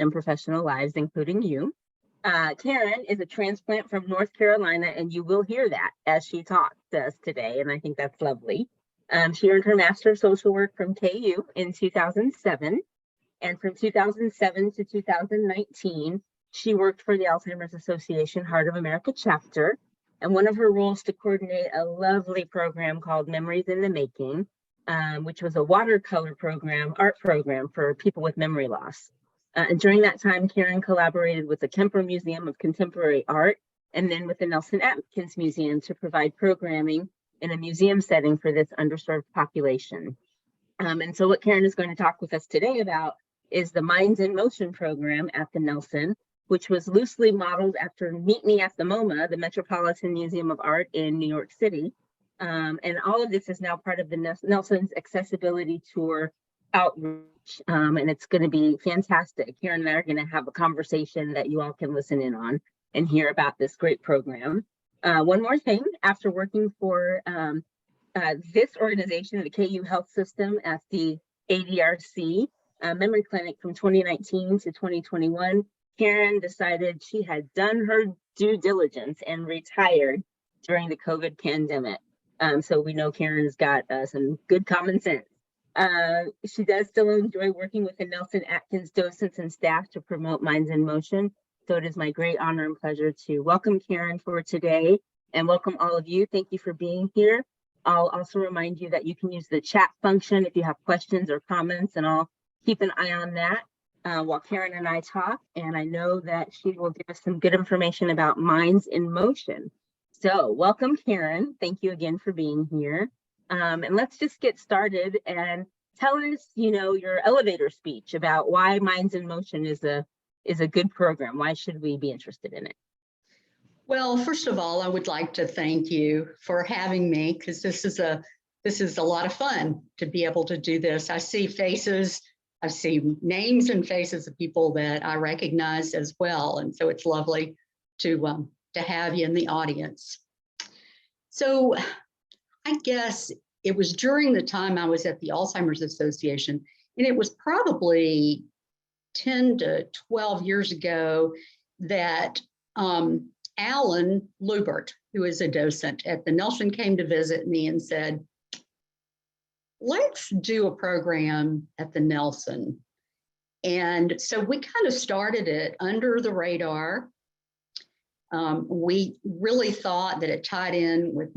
and professional lives, including you. Karen is a transplant from North Carolina, and you will hear that as she talks to us today, and I think that's lovely. She earned her Master of Social Work from KU in 2007, and from 2007 to 2019, she worked for the Alzheimer's Association Heart of America chapter, and one of her roles to coordinate a lovely program called Memories in the Making, which was a watercolor program, art program for people with memory loss. And during that time, Karen collaborated with the Kemper Museum of Contemporary Art and then with the Nelson-Atkins Museum to provide programming in a museum setting for this underserved population. And so what Karen is going to talk with us today about is the Minds in Motion program at the Nelson, which was loosely modeled after Meet Me at the MoMA, the Metropolitan Museum of Art in New York City. And all of this is now part of the Nelson's Accessibility Tour outreach, and it's going to be fantastic. Karen and I are going to have a conversation that you all can listen in on and hear about this great program. One more thing, after working for this organization, the KU Health System at the ADRC Memory Clinic from 2019 to 2021, Karen decided she had done her due diligence and retired during the COVID pandemic. So we know Karen's got some good common sense. She does still enjoy working with the Nelson-Atkins docents and staff to promote Minds in Motion. So it is my great honor and pleasure to welcome Karen for today and welcome all of you. Thank you for being here. I'll also remind you that you can use the chat function if you have questions or comments, and I'll keep an eye on that while Karen and I talk. And I know that she will give us some good information about Minds in Motion. So welcome, Karen. Thank you again for being here. And let's just get started and tell us, your elevator speech about why Minds in Motion is a good program. Why should we be interested in it? Well, first of all, I would like to thank you for having me, because this is a lot of fun to be able to do this. I see faces, I see names and faces of people that I recognize as well, and so it's lovely to have you in the audience. So I guess it was during the time I was at the Alzheimer's Association, and it was probably 10 to 12 years ago that Alan Lubert, who is a docent at the Nelson, came to visit me and said, let's do a program at the Nelson. And so we kind of started it under the radar. We really thought that it tied in with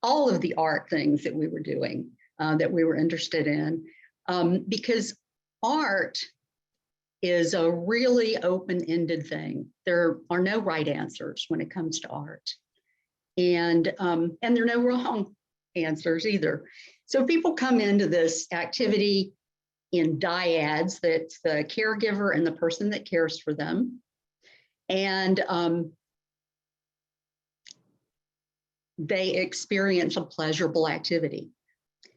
all of the art things that we were doing, that we were interested in, because art is a really open-ended thing. There are no right answers when it comes to art, and there are no wrong answers either. So people come into this activity in dyads, that's the caregiver and the person that cares for them, and they experience a pleasurable activity.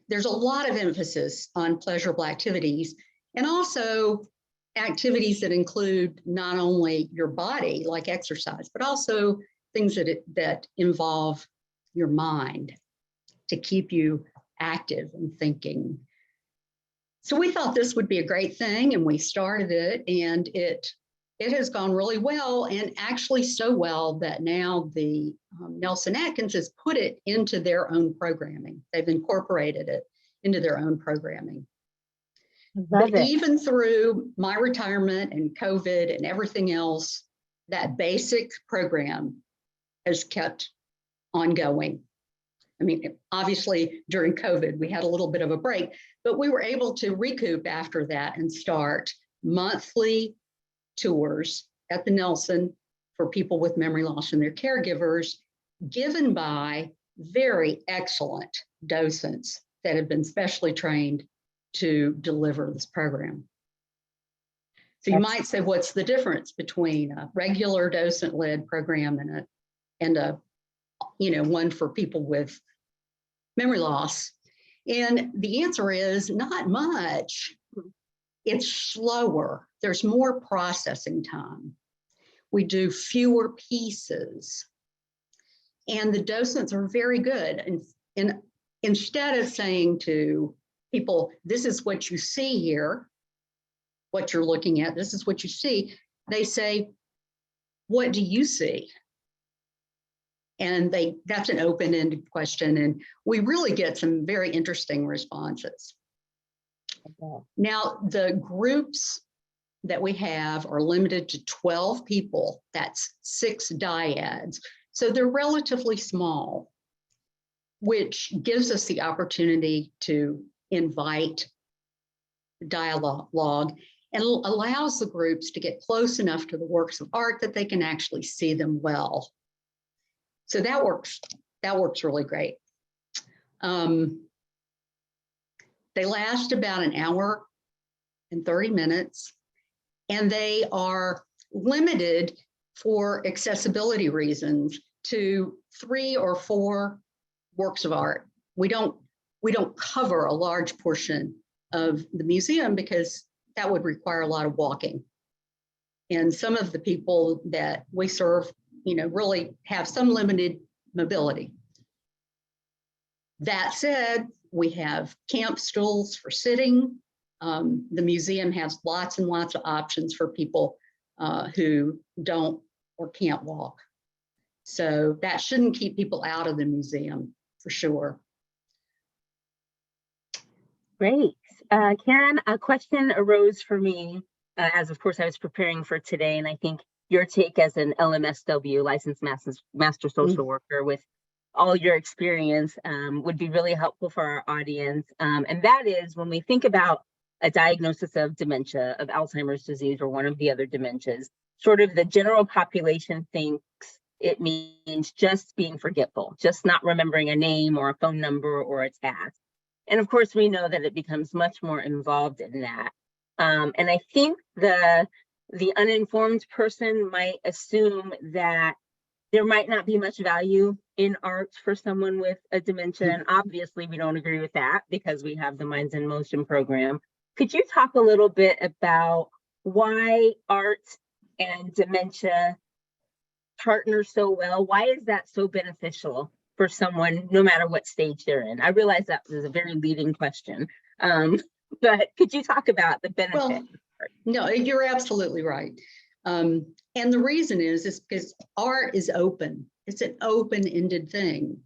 There's a lot of emphasis on pleasurable activities, and also activities that include not only your body, like exercise, but also things that involve your mind to keep you active and thinking. So we thought this would be a great thing, and we started it, and it has gone really well, and actually so well that now the Nelson-Atkins has put it into their own programming. They've incorporated it into their own programming. But even through my retirement and COVID and everything else, that basic program has kept on going. I mean, obviously during COVID, we had a little bit of a break, but we were able to recoup after that and start monthly tours at the Nelson for people with memory loss and their caregivers, given by very excellent docents that have been specially trained to deliver this program. So you might say, what's the difference between a regular docent-led program and a one for people with memory loss? And the answer is not much. It's slower. There's more processing time. We do fewer pieces. And the docents are very good. And instead of saying to people, this is what you see here, what you're looking at, this is what you see, they say, what do you see? And that's an open-ended question, and we really get some very interesting responses. Okay. Now, the groups that we have are limited to 12 people. That's 6 dyads. So they're relatively small, which gives us the opportunity to invite dialogue and allows the groups to get close enough to the works of art that they can actually see them well. So that works really great. They last about an hour and 30 minutes, and they are limited for accessibility reasons to 3 or 4 works of art. We don't cover a large portion of the museum because that would require a lot of walking. And some of the people that we serve, really have some limited mobility. That said, we have camp stools for sitting. The museum has lots and lots of options for people who don't or can't walk. So that shouldn't keep people out of the museum for sure. Great. Karen, a question arose for me as, of course, I was preparing for today, and I think your take as an LMSW, licensed master social worker, with all your experience would be really helpful for our audience. And that is, when we think about a diagnosis of dementia, of Alzheimer's disease, or one of the other dementias, sort of the general population thinks it means just being forgetful, just not remembering a name or a phone number or a task. And of course, we know that it becomes much more involved in that. And I think the uninformed person might assume that there might not be much value in art for someone with a dementia. And obviously, we don't agree with that because we have the Minds in Motion program. Could you talk a little bit about why art and dementia partner so well? Why is that so beneficial for someone, no matter what stage they're in? I realize that was a very leading question, but could you talk about the benefit? Well, no, you're absolutely right. And the reason is because art is open. It's an open-ended thing.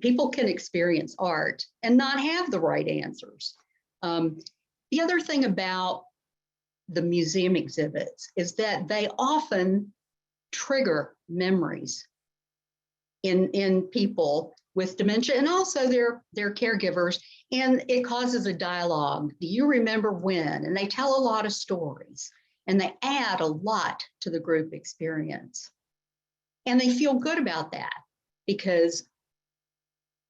People can experience art and not have the right answers. The other thing about the museum exhibits is that they often trigger memories in people with dementia and also their caregivers, and it causes a dialogue. Do you remember when? And they tell a lot of stories, and they add a lot to the group experience. And they feel good about that because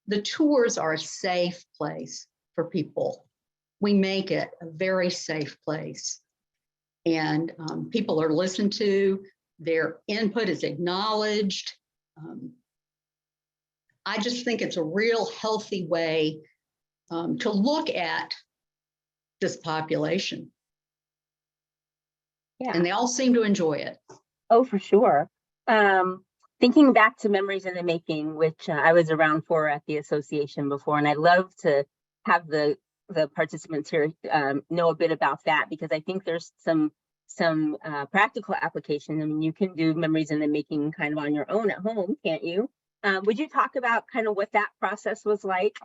the tours are a safe place for people. We make it a very safe place, and people are listened to, their input is acknowledged. I just think it's a real healthy way to look at this population. Yeah. And they all seem to enjoy it. Oh, for sure. Thinking back to Memories in the Making, which I was around for at the association before, and I'd love to have the participants here know a bit about that, because I think there's some practical application. I mean, you can do Memories in the Making kind of on your own at home, can't you? Would you talk about kind of what that process was like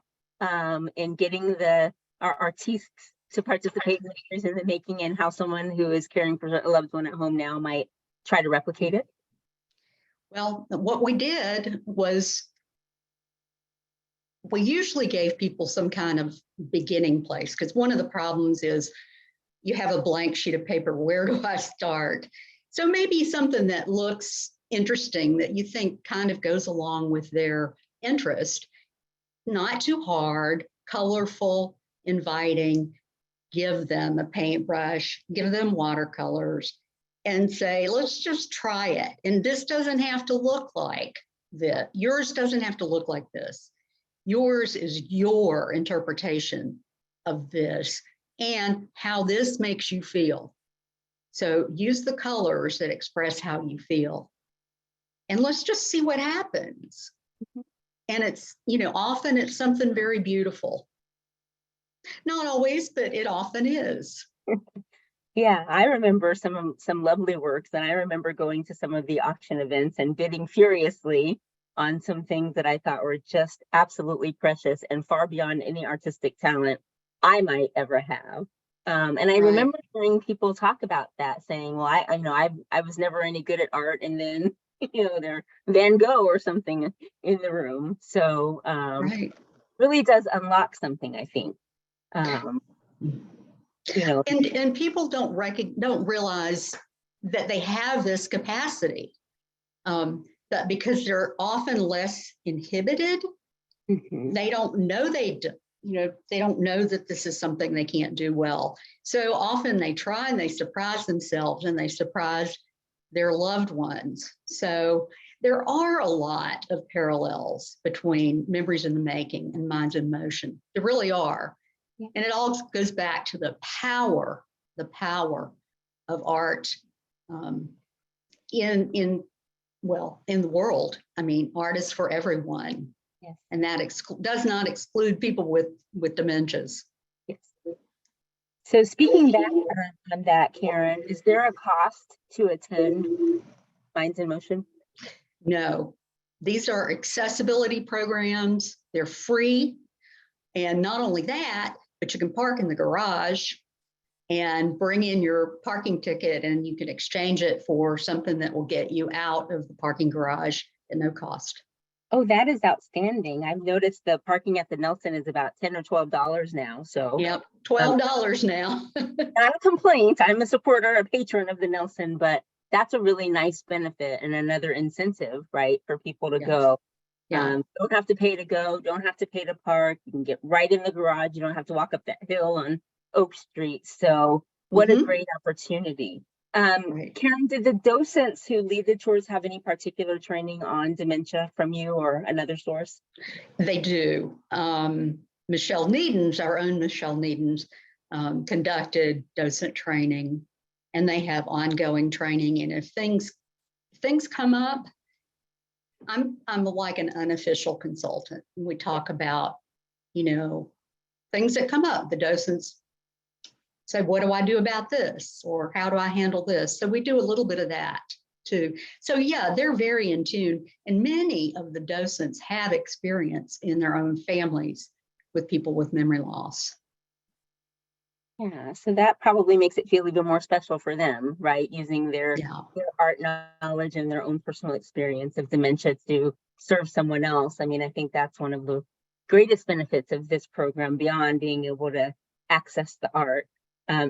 in getting our artists to participate in Memories in the Making, and how someone who is caring for a loved one at home now might try to replicate it? Well, what we did was we usually gave people some kind of beginning place, because one of the problems is you have a blank sheet of paper. Where do I start? So maybe something that looks interesting, that you think kind of goes along with their interest, not too hard, colorful, inviting. Give them a paintbrush, give them watercolors, and say, let's just try it. And this doesn't have to look like this. Yours doesn't have to look like this. Yours is your interpretation of this and how this makes you feel. So use the colors that express how you feel. And let's just see what happens. And it's, often it's something very beautiful. Not always, but it often is. Yeah, I remember some lovely works, and I remember going to some of the auction events and bidding furiously on some things that I thought were just absolutely precious and far beyond any artistic talent I might ever have. And I Right. remember hearing people talk about that, saying, "Well, I was never any good at art," and then they're Van Gogh or something in the room. So Right. really does unlock something, I think. Um, And people don't realize that they have this capacity, that because they're often less inhibited, mhm. they don't know they don't know that this is something they can't do well. So often they try and they surprise themselves and they surprise their loved ones. So there are a lot of parallels between Memories in the Making and Minds in Motion. There really are. Yeah. And it all goes back to the power of art, in in the world. I mean, art is for everyone. Yes. And that does not exclude people with dementias. Yes. So speaking back on that, Karen, is there a cost to attend Minds in Motion? No, these are accessibility programs. They're free. And not only that, but you can park in the garage and bring in your parking ticket, and you can exchange it for something that will get you out of the parking garage at no cost. Oh, that is outstanding. I've noticed the parking at the Nelson is about $10 or $12 now. So Yep, $12 now. not a complaint. I'm a supporter, a patron of the Nelson, but that's a really nice benefit and another incentive, right, for people to Yes. go. Yeah. Don't have to pay to go, don't have to pay to park. You can get right in the garage. You don't have to walk up that hill on Oak Street. So what a great opportunity. Right. Karen, did the docents who lead the tours have any particular training on dementia from you or another source? They do. Michelle Needens, our own Michelle Needens, conducted docent training, and they have ongoing training. And if things come up, I'm like an unofficial consultant. We talk about, things that come up. The docents say, what do I do about this? Or how do I handle this? So we do a little bit of that too. So yeah, they're very in tune. And many of the docents have experience in their own families with people with memory loss. Yeah, so that probably makes it feel even more special for them, right? Using their art knowledge and their own personal experience of dementia to serve someone else. I mean, I think that's one of the greatest benefits of this program beyond being able to access the art.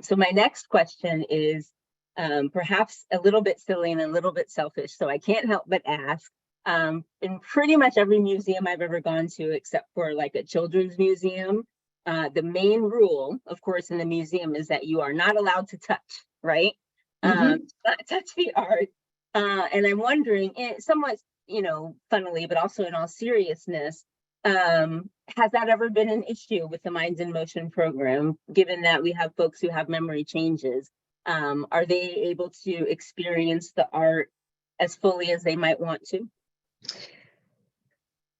So my next question is perhaps a little bit silly and a little bit selfish, so I can't help but ask. In pretty much every museum I've ever gone to, except for like a children's museum, the main rule, of course, in the museum is that you are not allowed to touch, right? Not touch the art. And I'm wondering, somewhat, funnily, but also in all seriousness, has that ever been an issue with the Minds in Motion program, given that we have folks who have memory changes? Are they able to experience the art as fully as they might want to?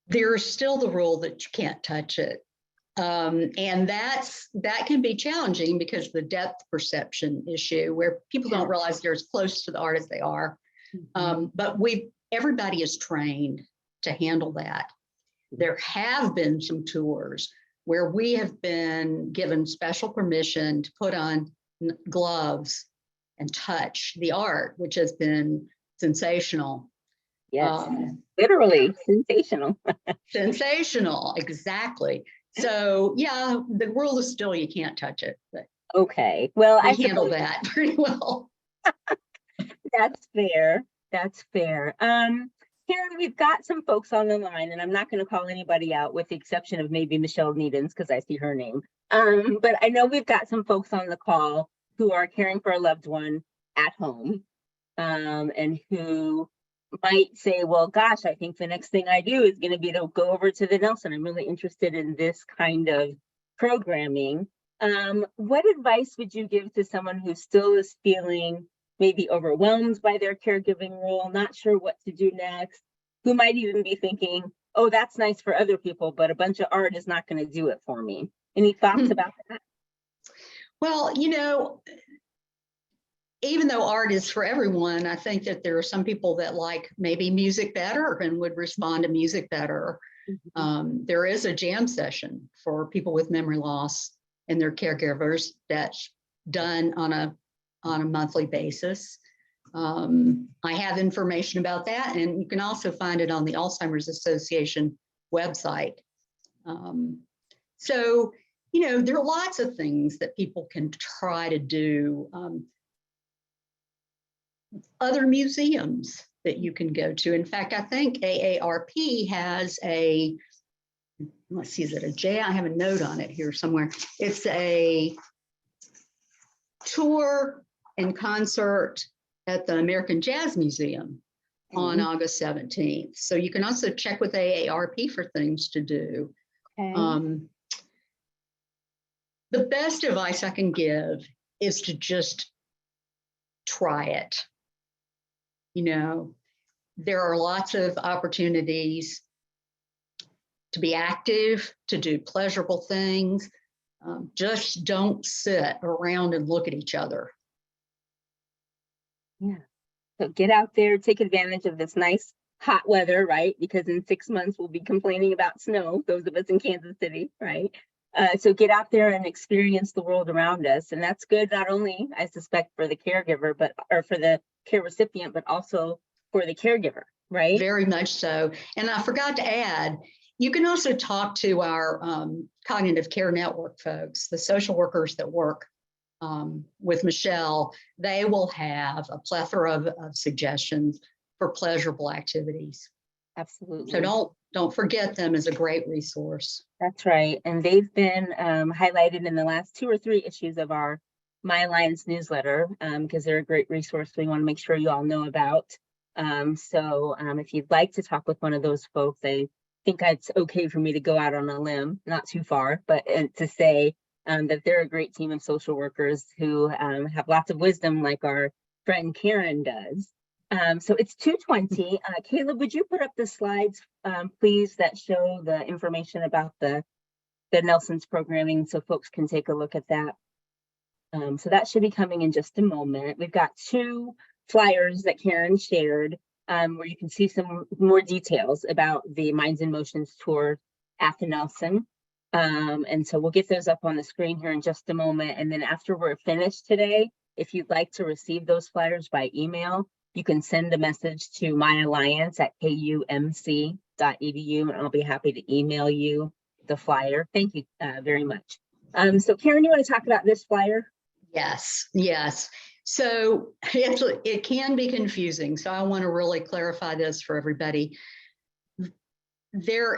There's still the rule that you can't touch it. And that can be challenging because of the depth perception issue, where people don't realize they're as close to the art as they are. But everybody is trained to handle that. There have been some tours where we have been given special permission to put on gloves and touch the art, which has been sensational. Yes, literally sensational. Sensational, exactly. So yeah, the rule is still you can't touch it. But okay, well, I handle that pretty well. That's fair. That's fair. Karen, we've got some folks on the line, and I'm not going to call anybody out with the exception of maybe Michelle Needens, because I see her name. But I know we've got some folks on the call who are caring for a loved one at home, and who might say, well, gosh, I think the next thing I do is going to be to go over to the Nelson. I'm really interested in this kind of programming. What advice would you give to someone who still is feeling maybe overwhelmed by their caregiving role, not sure what to do next, who might even be thinking, oh, that's nice for other people, but a bunch of art is not going to do it for me. Any thoughts about that? Well, even though art is for everyone, I think that there are some people that like maybe music better and would respond to music better. There is a jam session for people with memory loss and their caregivers that's done on a monthly basis. I have information about that, and you can also find it on the Alzheimer's Association website. So, there are lots of things that people can try to do. Other museums that you can go to. In fact, I think AARP has let's see, is it a J? I have a note on it here somewhere. It's a tour and concert at the American Jazz Museum on August 17th. So you can also check with AARP for things to do. Okay. The best advice I can give is to just try it. There are lots of opportunities to be active, to do pleasurable things. Just don't sit around and look at each other. Yeah. So get out there, take advantage of this nice hot weather, right? Because in 6 months we'll be complaining about snow, those of us in Kansas City, right? So get out there and experience the world around us. And that's good, not only, I suspect, for the caregiver, or for the care recipient, but also for the caregiver, right? Very much so. And I forgot to add, you can also talk to our cognitive care network folks, the social workers that work with Michelle. They will have a plethora of suggestions for pleasurable activities. Absolutely. So don't forget them as a great resource. That's right. And they've been highlighted in the last 2 or 3 issues of our My Alliance newsletter, because they're a great resource we want to make sure you all know about. So if you'd like to talk with one of those folks, I think it's okay for me to go out on a limb, not too far, but to say that they're a great team of social workers who have lots of wisdom, like our friend Karen does. So it's 2:20. Caleb, would you put up the slides, please, that show the information about the Nelson's programming so folks can take a look at that? So that should be coming in just a moment. We've got 2 flyers that Karen shared where you can see some more details about the Minds in Motions tour at the Nelson. And so we'll get those up on the screen here in just a moment. And then after we're finished today, if you'd like to receive those flyers by email, you can send a message to myalliance@kumc.edu, and I'll be happy to email you the flyer. Thank you very much. So Karen, you want to talk about this flyer? Yes. So it can be confusing. So I want to really clarify this for everybody. There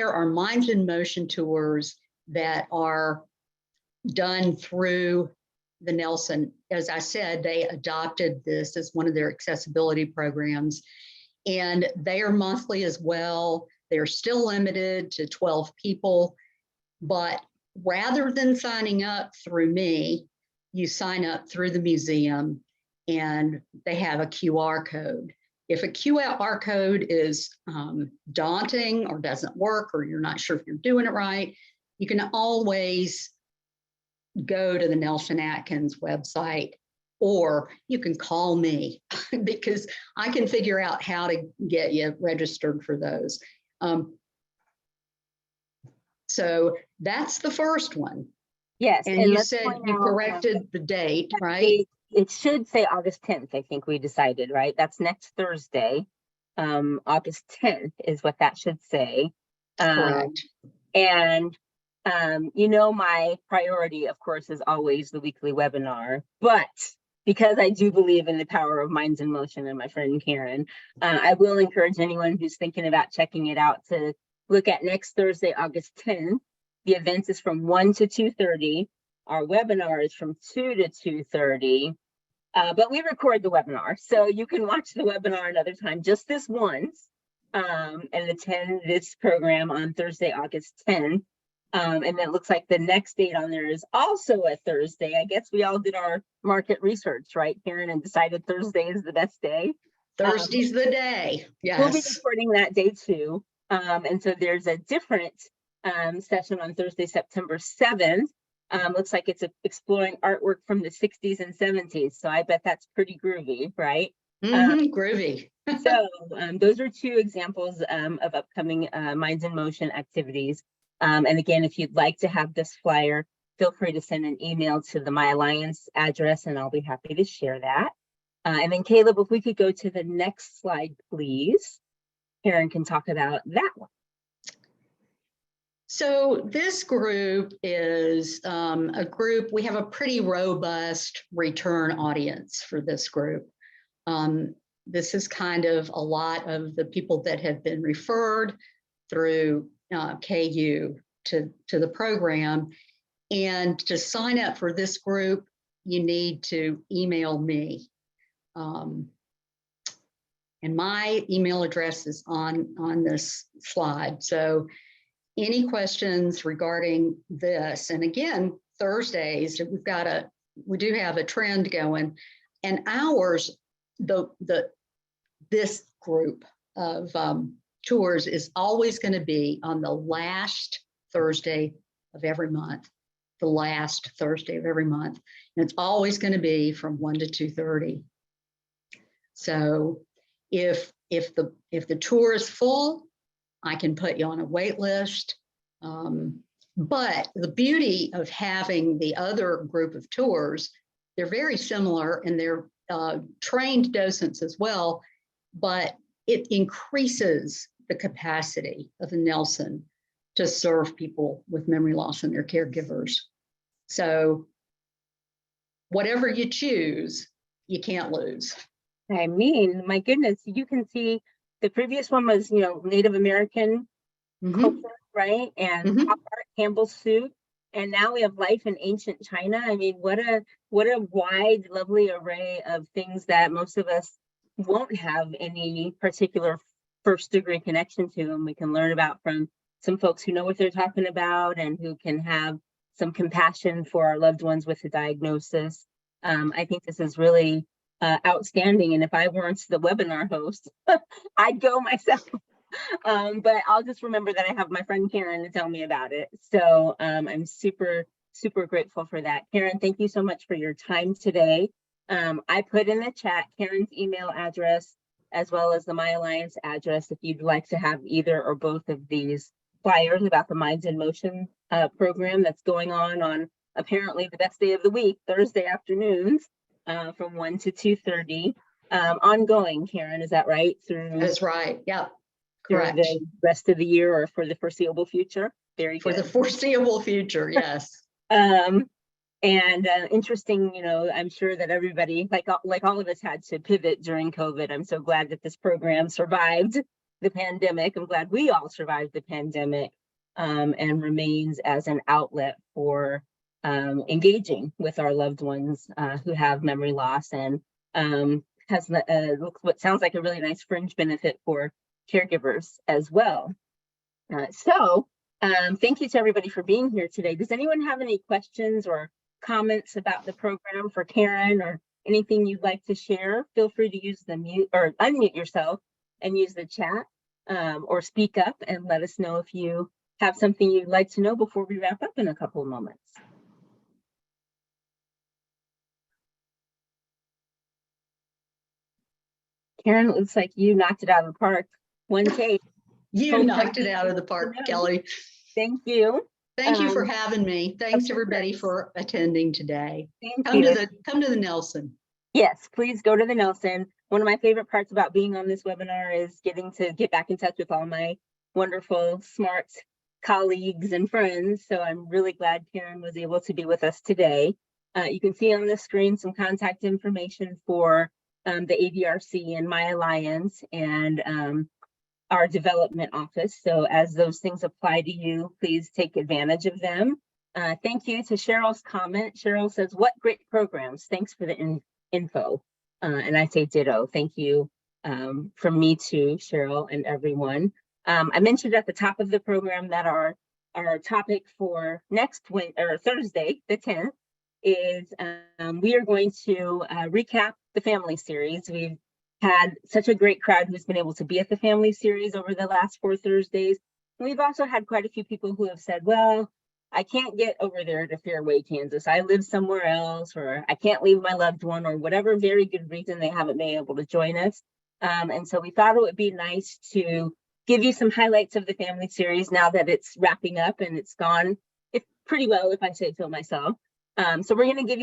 are Minds in Motion tours that are done through the Nelson. As I said, they adopted this as one of their accessibility programs, and they are monthly as well. They're still limited to 12 people, but rather than signing up through me, you sign up through the museum, and they have a QR code. If a QR code is daunting or doesn't work, or you're not sure if you're doing it right, you can always go to the Nelson-Atkins website, or you can call me because I can figure out how to get you registered for those. So that's the first one. Yes. And you said you corrected the date, right? It should say August 10th, I think we decided, right? That's next Thursday. August 10th is what that should say. Correct. And my priority, of course, is always the weekly webinar, but because I do believe in the power of Minds in Motion and my friend Karen, I will encourage anyone who's thinking about checking it out to look at next Thursday, August 10th. The event is from 1 to 2:30. Our webinar is from 2 to 2:30, but we record the webinar, so you can watch the webinar another time, just this once, and attend this program on Thursday, August 10th. And then it looks like the next date on there is also a Thursday. I guess we all did our market research, right, Karen, and decided Thursday is the best day. Thursday's the day. Yes. We'll be recording that day too. And so there's a different session on Thursday, September 7th. Looks like it's exploring artwork from the 60s and 70s. So I bet that's pretty groovy, right? Groovy. So those are two examples of upcoming Minds in Motion activities. And again, if you'd like to have this flyer, feel free to send an email to the My Alliance address, and I'll be happy to share that. And then Caleb, if we could go to the next slide, please. Karen can talk about that one. So this group is a group, we have a pretty robust return audience for this group. This is kind of a lot of the people that have been referred through KU to the program. And to sign up for this group, you need to email me. And my email address is on this slide. So any questions regarding this? And again, Thursdays, we do have a trend going, and ours, this group of tours is always going to be on the last Thursday of every month, the last Thursday of every month. And it's always going to be from 1 to 2:30. So if the tour is full, I can put you on a wait list. But the beauty of having the other group of tours, they're very similar and they're trained docents as well, but it increases the capacity of the Nelson to serve people with memory loss and their caregivers. So whatever you choose, you can't lose. I mean, my goodness, you can see the previous one was, Native American culture, right? And pop art, Campbell's soup. And now we have life in ancient China. I mean, what a wide, lovely array of things that most of us won't have any particular first degree connection to. And we can learn about from some folks who know what they're talking about and who can have some compassion for our loved ones with a diagnosis. I think this is really outstanding. And if I weren't the webinar host, I'd go myself. But I'll just remember that I have my friend Karen to tell me about it. So I'm super, super grateful for that. Karen, thank you so much for your time today. I put in the chat Karen's email address as well as the My Alliance address if you'd like to have either or both of these flyers about the Minds in Motion program that's going on apparently the best day of the week, Thursday afternoons from 1 to 2:30. Ongoing, Karen, is that right? That's right. Yep. Correct. For the rest of the year or for the foreseeable future? Very good. For the foreseeable future, yes. Interesting, I'm sure that everybody, like all of us, had to pivot during COVID. I'm so glad that this program survived the pandemic. I'm glad we all survived the pandemic and remains as an outlet for engaging with our loved ones who have memory loss and has what sounds like a really nice fringe benefit for caregivers as well. Thank you to everybody for being here today. Does anyone have any questions or comments about the program for Karen or anything you'd like to share? Feel free to use the mute or unmute yourself and use the chat or speak up and let us know if you have something you'd like to know before we wrap up in a couple of moments. Karen, it looks like you knocked it out of the park. 1K. You knocked it out of the park, Kelly. Thank you. Thank you for having me. Thanks everybody for attending today. Come to the Nelson. Yes, please go to the Nelson. One of my favorite parts about being on this webinar is getting to get back in touch with all my wonderful, smart colleagues and friends. So I'm really glad Karen was able to be with us today. You can see on the screen some contact information for the ADRC and My Alliance and our development office. So as those things apply to you, please take advantage of them. Thank you to Cheryl's comment. Cheryl says, what great programs. Thanks for the info. And I say ditto. Thank you from me too, Cheryl and everyone. I mentioned at the top of the program that our topic for Thursday, the 10th, is we are going to recap the family series. We've had such a great crowd who's been able to be at the family series over the last 4 Thursdays. And we've also had quite a few people who have said, well, I can't get over there to Fairway, Kansas. I live somewhere else, or I can't leave my loved one, or whatever very good reason they haven't been able to join us. And so we thought it would be nice to give you some highlights of the family series now that it's wrapping up and it's gone pretty well, if I say so myself. So we're going to give you